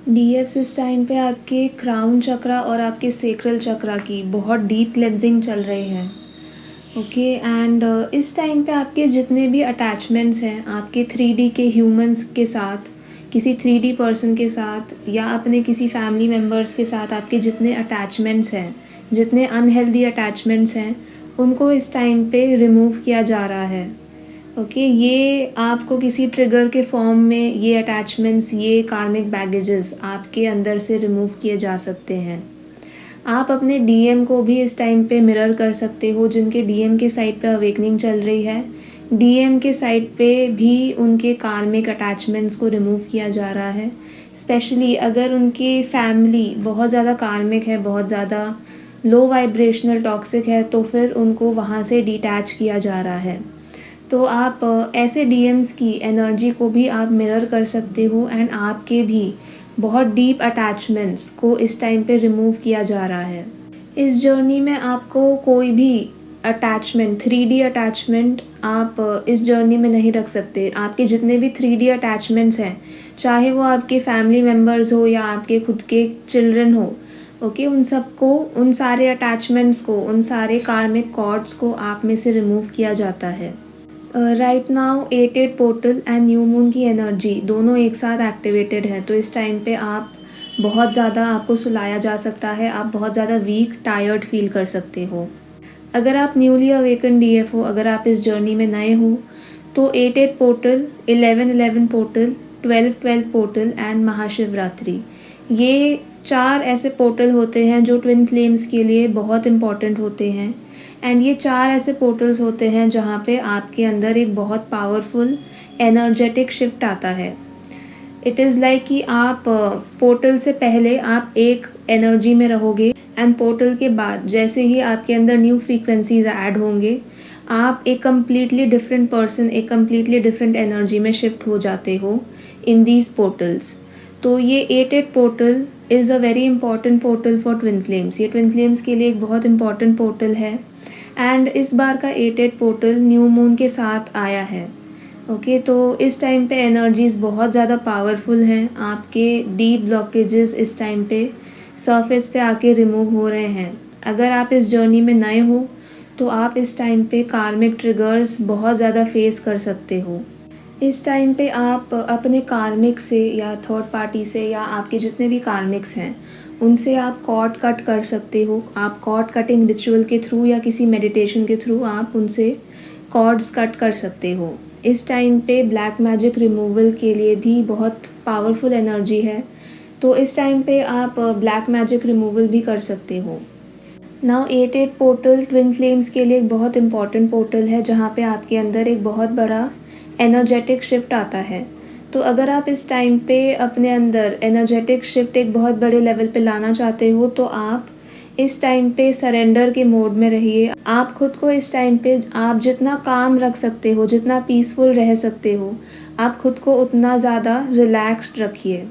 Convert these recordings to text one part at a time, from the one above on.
डीएफ्स इस टाइम पे आपके क्राउन चक्रा और आपके सेक्रल चक्रा की बहुत डीप क्लेंजिंग चल रही है। ओके एंड इस टाइम पे आपके जितने भी अटैचमेंट्स हैं आपके 3D के ह्यूमंस के साथ, किसी 3D पर्सन के साथ या अपने किसी फैमिली मेम्बर्स के साथ आपके जितने अटैचमेंट्स हैं, जितने अनहेल्दी अटैचमेंट्स हैं, उनको इस टाइम पे रिमूव किया जा रहा है। ओके ये आपको किसी ट्रिगर के फॉर्म में ये अटैचमेंट्स, ये कार्मिक बैगेजेस आपके अंदर से रिमूव किए जा सकते हैं। आप अपने डीएम को भी इस टाइम पे मिरर कर सकते हो, जिनके डीएम के साइड पे अवेकनिंग चल रही है। डीएम के साइड पे भी उनके कार्मिक अटैचमेंट्स को रिमूव किया जा रहा है। स्पेशली अगर उनकी फैमिली बहुत ज़्यादा कार्मिक है, बहुत ज़्यादा लो वाइब्रेशनल टॉक्सिक है, तो फिर उनको वहाँ से डिटैच किया जा रहा है। तो आप ऐसे डीएम्स की एनर्जी को भी आप मिरर कर सकते हो एंड आपके भी बहुत डीप अटैचमेंट्स को इस टाइम पे रिमूव किया जा रहा है। इस जर्नी में आपको कोई भी अटैचमेंट, 3D अटैचमेंट आप इस जर्नी में नहीं रख सकते। आपके जितने भी 3D अटैचमेंट्स हैं, चाहे वो आपके फैमिली मेम्बर्स हो या आपके खुद के चिल्ड्रन हो, ओके उन सबको, उन सारे अटैचमेंट्स को, उन सारे कार्मिक कॉर्ड्स को आप में से रिमूव किया जाता है। Right now 8-8 portal and new moon की एनर्जी दोनों एक साथ एक्टिवेटेड है, तो इस टाइम पे आप बहुत ज़्यादा, आपको सुलाया जा सकता है, आप बहुत ज़्यादा वीक, टायर्ड फील कर सकते हो। अगर आप न्यूली अवेकन डीएफ हो, अगर आप इस जर्नी में नए हो, तो 8-8 portal, 11-11 portal, 12-12 portal and Mahashivratri, ये 4 ऐसे पोर्टल होते हैं जो ट्विन फ्लेम्स के लिए बहुत इम्पॉर्टेंट होते हैं। एंड ये 4 ऐसे पोर्टल्स होते हैं जहाँ पे आपके अंदर एक बहुत पावरफुल एनर्जेटिक शिफ्ट आता है। इट इज़ लाइक कि आप पोर्टल से पहले आप एक एनर्जी में रहोगे एंड पोर्टल के बाद जैसे ही आपके अंदर न्यू फ्रीक्वेंसीज ऐड होंगे, आप एक कम्प्लीटली डिफरेंट पर्सन, एक कम्प्लीटली डिफरेंट एनर्जी में शिफ्ट हो जाते हो इन दीज पोर्टल्स। तो ये 8-8 portal is a very important portal for twin flames. ये ट्विन फ्लेम्स के लिए एक बहुत इंपॉर्टेंट पोर्टल है एंड इस बार का 8-8 पोर्टल न्यू मून के साथ आया है। ओके तो इस टाइम पे एनर्जीज़ बहुत ज़्यादा पावरफुल हैं। आपके डीप ब्लॉकेजेस इस टाइम पे सरफेस पे आके रिमूव हो रहे हैं। अगर आप इस जर्नी में नए हो तो आप इस टाइम पे कार्मिक ट्रिगर्स बहुत ज़्यादा फेस कर सकते हो। इस टाइम पे आप अपने कार्मिक से या थर्ड पार्टी से या आपके जितने भी कार्मिक्स हैं उनसे आप कॉर्ड कट कर सकते हो। आप कॉर्ड कटिंग रिचुअल के थ्रू या किसी मेडिटेशन के थ्रू आप उनसे कॉर्ड्स कट कर सकते हो। इस टाइम पे ब्लैक मैजिक रिमूवल के लिए भी बहुत पावरफुल एनर्जी है, तो इस टाइम पे आप ब्लैक मैजिक रिमूवल भी कर सकते हो। नाउ 8-8 पोर्टल ट्विन फ्लेम्स के लिए एक बहुत इंपॉर्टेंट पोर्टल है जहाँ पे आपके अंदर एक बहुत बड़ा एनर्जेटिक शिफ्ट आता है। तो अगर आप इस टाइम पे अपने अंदर एनर्जेटिक शिफ्ट एक बहुत बड़े लेवल पे लाना चाहते हो तो आप इस टाइम पे सरेंडर के मोड में रहिए। आप खुद को इस टाइम पे आप जितना काम रख सकते हो, जितना पीसफुल रह सकते हो, आप खुद को उतना ज़्यादा रिलैक्स्ड रखिए।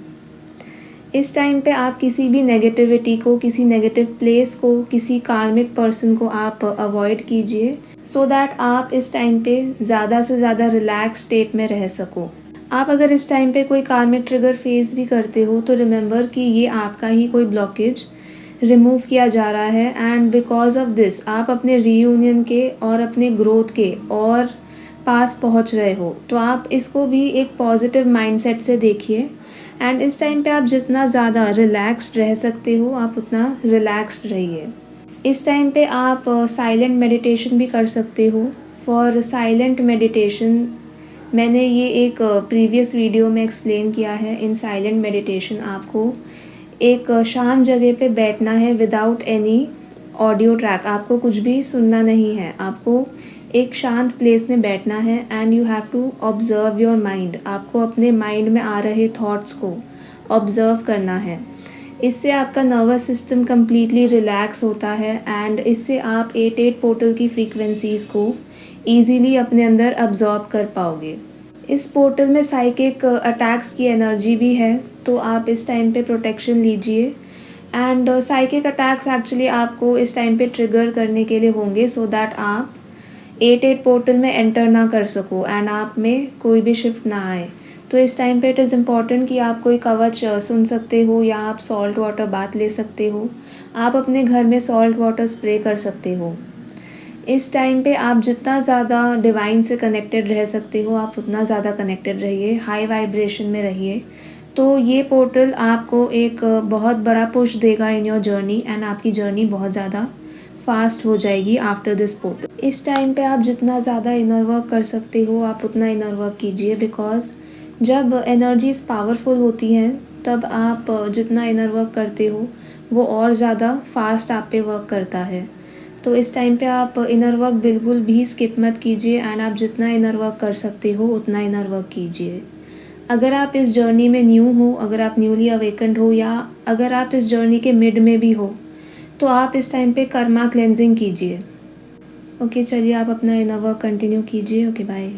इस टाइम पे आप किसी भी नेगेटिविटी को, किसी नेगेटिव प्लेस को, किसी कार्मिक पर्सन को आप अवॉइड कीजिए सो दैट आप इस टाइम पे ज़्यादा से ज़्यादा रिलैक्स स्टेट में रह सको। आप अगर इस टाइम पे कोई कार्मिक ट्रिगर फेस भी करते हो तो रिमेंबर कि ये आपका ही कोई ब्लॉकेज रिमूव किया जा रहा है एंड बिकॉज ऑफ दिस आप अपने रीयूनियन के और अपने ग्रोथ के और पास पहुंच रहे हो। तो आप इसको भी एक पॉजिटिव माइंडसेट से देखिए एंड इस टाइम पे आप जितना ज़्यादा रिलैक्स्ड रह सकते हो आप उतना रिलैक्स्ड रहिए। इस टाइम पे आप साइलेंट मेडिटेशन भी कर सकते हो। फॉर साइलेंट मेडिटेशन मैंने ये एक प्रीवियस वीडियो में एक्सप्लेन किया है। इन साइलेंट मेडिटेशन आपको एक शांत जगह पे बैठना है विदाउट एनी ऑडियो ट्रैक। आपको कुछ भी सुनना नहीं है, आपको एक शांत प्लेस में बैठना है and you have to observe your mind. आपको अपने माइंड में आ रहे थॉट्स को ऑब्ज़र्व करना है। इससे आपका नर्वस सिस्टम कम्प्लीटली रिलैक्स होता है एंड इससे आप 8-8 पोर्टल की फ्रीक्वेंसीज़ को ईजीली अपने अंदर अब्जॉर्ब कर पाओगे। इस पोर्टल में साइकिक अटैक्स की एनर्जी भी है, तो आप इस टाइम पे प्रोटेक्शन लीजिए एंड साइकिक अटैक्स एक्चुअली आपको इस टाइम पे ट्रिगर करने के लिए होंगे सो दैट आप 8-8 पोर्टल में एंटर ना कर सको एंड आप में कोई भी शिफ्ट ना आए। तो इस टाइम पे इट इज़ इम्पॉर्टेंट कि आप कोई कवच सुन सकते हो या आप सॉल्ट वाटर बाथ ले सकते हो। आप अपने घर में सॉल्ट वाटर स्प्रे कर सकते हो। इस टाइम पे आप जितना ज़्यादा डिवाइन से कनेक्टेड रह सकते हो, आप उतना ज़्यादा कनेक्टेड रहिए, हाई वाइब्रेशन में रहिए। तो ये पोर्टल आपको एक बहुत बड़ा पुश देगा इन योर जर्नी एंड आपकी जर्नी बहुत ज़्यादा फास्ट हो जाएगी आफ्टर दिस पोर्टल। इस टाइम पे आप जितना ज़्यादा इनर वर्क कर सकते हो, आप उतना इनर वर्क कीजिए, बिकॉज़ जब एनर्जीज़ पावरफुल होती हैं, तब आप जितना इनर वर्क करते हो, वो और ज़्यादा फास्ट आप पे वर्क करता है। तो इस टाइम पे आप इनर वर्क बिल्कुल भी स्किप मत कीजिए एंड आप जितना इनर वर्क कर सकते हो, उतना इनर वर्क कीजिए। अगर आप इस जर्नी में न्यू हो, अगर आप न्यूली अवेकन्ड हो या अगर आप इस जर्नी के मिड में भी हो, तो आप इस टाइम पे कर्मा क्लेंजिंग कीजिए। ओके, चलिए आप अपना इनर वर्क कंटिन्यू कीजिए। Okay, bye.